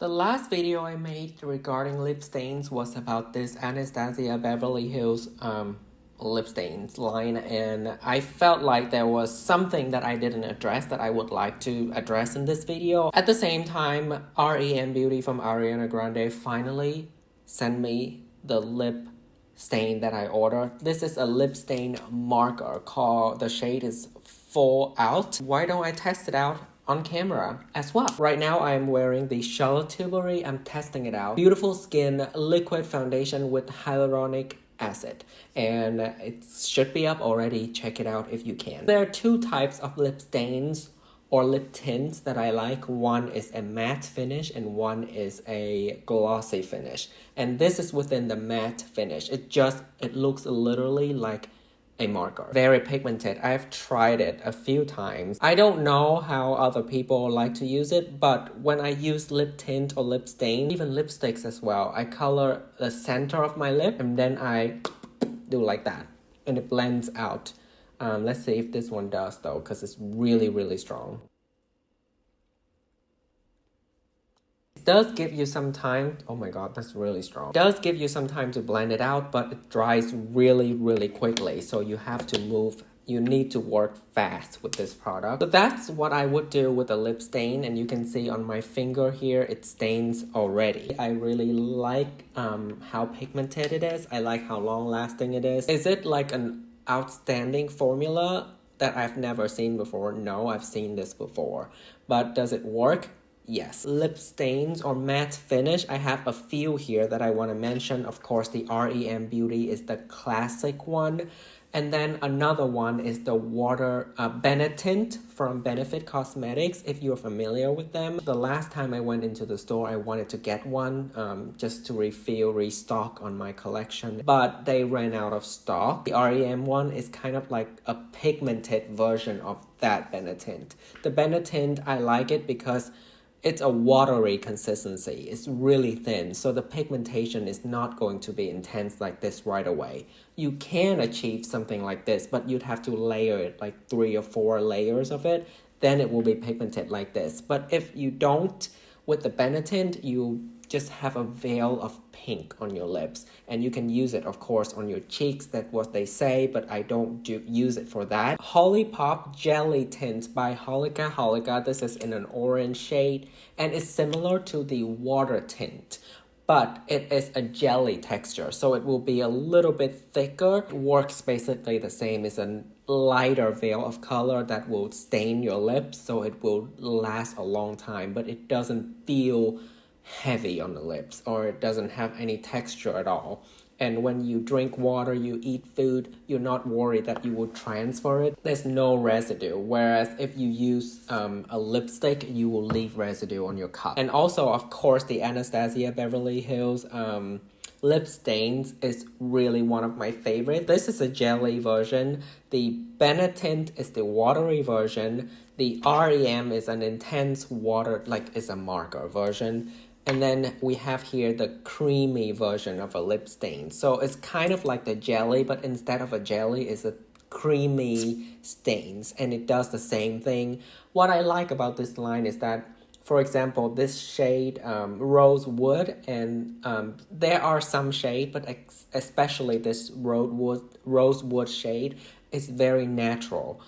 The last video I made regarding lip stains was about this Anastasia Beverly Hills lip stains line, and I felt like there was something that I didn't address that I would like to address in this video. At the same time, REM Beauty from Ariana Grande finally sent me the lip stain that I ordered. This is a lip stain marker called, the shade is Fall Out. Why don't I test it out on camera as well? Right now I'm wearing the Charlotte Tilbury. I'm testing it out. Beautiful Skin liquid foundation with hyaluronic acid, and it should be up already. Check it out if you can. There are two types of lip stains or lip tints that I like. One is a matte finish and one is a glossy finish, and this is within the matte finish. It looks literally like a marker. Very pigmented. I've tried it a few times. I don't know how other people like to use it, but when I use lip tint or lip stain, even lipsticks as well, I color the center of my lip and then I do like that and it blends out. Let's see if this one does though, because it's really strong. Does give you some time. Oh my god, that's really strong. Does give you some time to blend it out, but it dries really quickly, so you have to move. You need to work fast with this product. So that's what I would do with a lip stain, and you can see on my finger here it stains already. I really like how pigmented it is. I like how long lasting it is. Is it like an outstanding formula that I've never seen before? No, I've seen this before. But does it work? Yes. Lip stains or matte finish, I have a few here that I want to mention. Of course, the REM Beauty is the classic one. And then another one is the water Benetint from Benefit Cosmetics, if you're familiar with them. The last time I went into the store, I wanted to get one just to restock on my collection, but they ran out of stock. The REM one is kind of like a pigmented version of that Benetint. The Benetint, I like it because it's a watery consistency. It's really thin, so the pigmentation is not going to be intense like this right away. You can achieve something like this, but you'd have to layer it, like 3 or 4 layers of it, then it will be pigmented like this. But if you don't, with the Benetint, you just have a veil of pink on your lips, and you can use it of course on your cheeks. That's what they say, but I don't use it for that. Holipop Jelly Tint by Holika. This is in an orange shade, and it's similar to the water tint, but it is a jelly texture, so it will be a little bit thicker. It works basically the same. It's a lighter veil of color that will stain your lips, so it will last a long time, but it doesn't feel heavy on the lips, or it doesn't have any texture at all. And when you drink water, you eat food, you're not worried that you will transfer it. There's no residue, whereas if you use a lipstick, you will leave residue on your cup. And also, of course, the Anastasia Beverly Hills lip stains is really one of my favorites. This is a jelly version. The Benetint is the watery version. The REM is an intense water, like it's a marker version. And then we have here the creamy version of a lip stain. So it's kind of like the jelly, but instead of a jelly, it's a creamy stains, and it does the same thing. What I like about this line is that, for example, this shade, Rosewood, and there are some shade, but especially this Rosewood shade is very natural.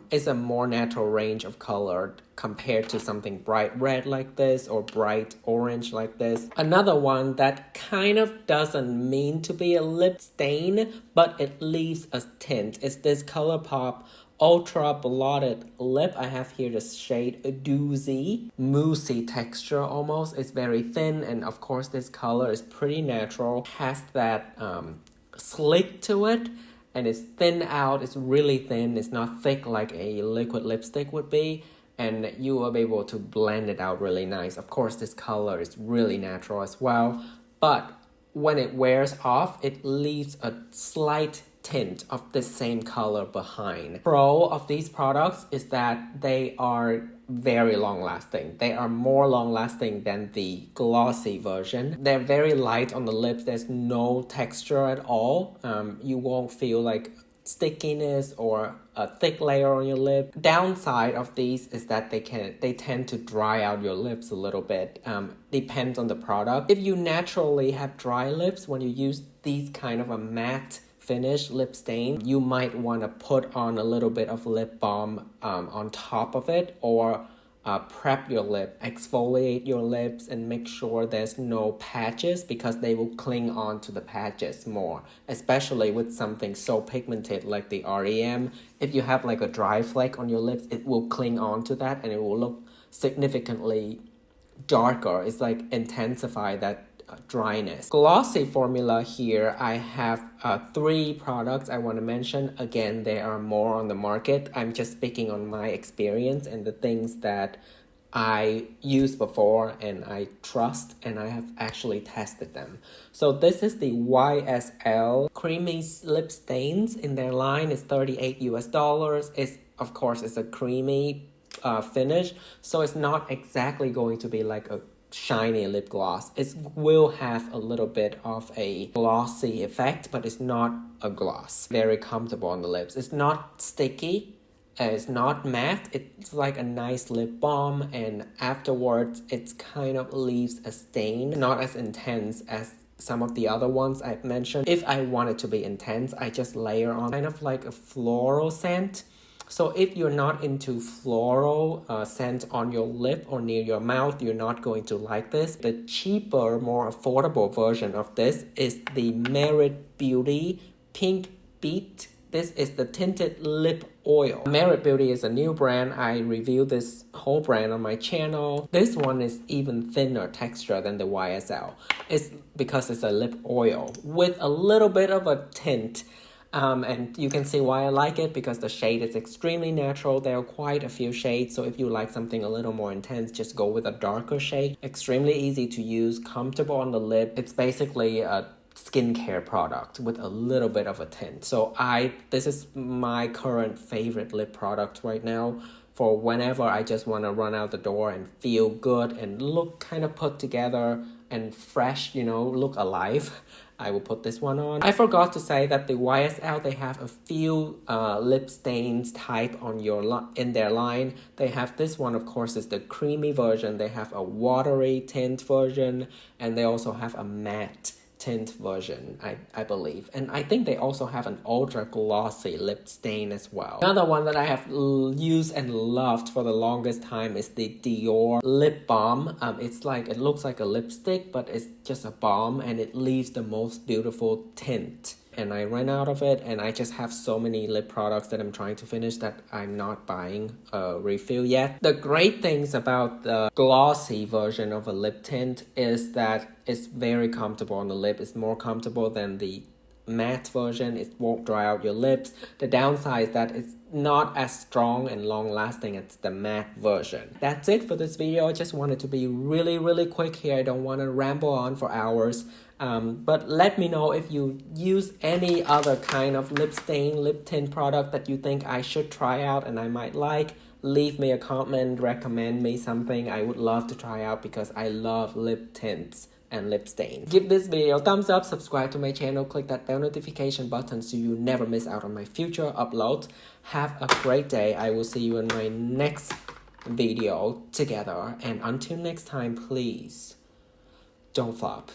It's a more natural range of color compared to something bright red like this or bright orange like this. Another one that kind of doesn't mean to be a lip stain, but it leaves a tint, is this ColourPop Ultra Blotted Lip. I have here the shade Doozy. Moussey texture almost. It's very thin, and of course this color is pretty natural. Has that slick to it, and it's thin out. It's really thin. It's not thick like a liquid lipstick would be, and you will be able to blend it out really nice. Of course, this color is really natural as well, but when it wears off, it leaves a slight tint of the same color behind. Pro of these products is that they are very long lasting. They are more long lasting than the glossy version. They're very light on the lips. There's no texture at all. You won't feel like stickiness or a thick layer on your lip. Downside of these is that they tend to dry out your lips a little bit. Depends on the product. If you naturally have dry lips, when you use these kind of a matte finish lip stain, you might want to put on a little bit of lip balm on top of it, or prep your lip, exfoliate your lips, and make sure there's no patches, because they will cling on to the patches more, especially with something so pigmented like the REM. If you have like a dry flake on your lips, it will cling on to that and it will look significantly darker. It's like intensify that dryness. Glossy formula here, I have 3 products I want to mention. Again, there are more on the market. I'm just speaking on my experience and the things that I used before and I trust, and I have actually tested them. So this is the YSL creamy lip stains. In their line is $38 US. It's, of course, it's a creamy finish, so it's not exactly going to be like a shiny lip gloss. It will have a little bit of a glossy effect, but it's not a gloss. Very comfortable on the lips. It's not sticky. It's not matte. It's like a nice lip balm, and afterwards it kind of leaves a stain. Not as intense as some of the other ones I've mentioned. If I want it to be intense, I just layer on kind of like a floral scent. So if you're not into floral scent on your lip or near your mouth, you're not going to like this. The cheaper, more affordable version of this is the Merit Beauty Pink Beat. This is the tinted lip oil. Merit Beauty is a new brand. I reviewed this whole brand on my channel. This one is even thinner texture than the YSL. It's because it's a lip oil with a little bit of a tint. And you can see why I like it, because the shade is extremely natural. There are quite a few shades, so if you like something a little more intense, just go with a darker shade. Extremely easy to use, comfortable on the lip. It's basically a skincare product with a little bit of a tint. So this is my current favorite lip product right now, for whenever I just want to run out the door and feel good and look kind of put together and fresh, you know, look alive. I will put this one on. I forgot to say that the YSL, they have a few lip stains type on in their line. They have this one, of course, is the creamy version. They have a watery tint version, and they also have a matte tint version, I believe. And I think they also have an ultra glossy lip stain as well. Another one that I have used and loved for the longest time is the Dior lip balm. It looks like a lipstick, but it's just a balm, and it leaves the most beautiful tint. And I ran out of it, and I just have so many lip products that I'm trying to finish that I'm not buying a refill yet. The great things about the glossy version of a lip tint is that it's very comfortable on the lip. It's more comfortable than the matte version. It won't dry out your lips. The downside is that it's not as strong and long lasting as the matte version. That's it for this video. I just wanted to be really quick here. I don't want to ramble on for hours. But let me know if you use any other kind of lip stain, lip tint product that you think I should try out and I might like. Leave me a comment, recommend me something I would love to try out, because I love lip tints and lip stains. Give this video a thumbs up, subscribe to my channel, click that bell notification button so you never miss out on my future uploads. Have a great day. I will see you in my next video together. And until next time, please don't flop.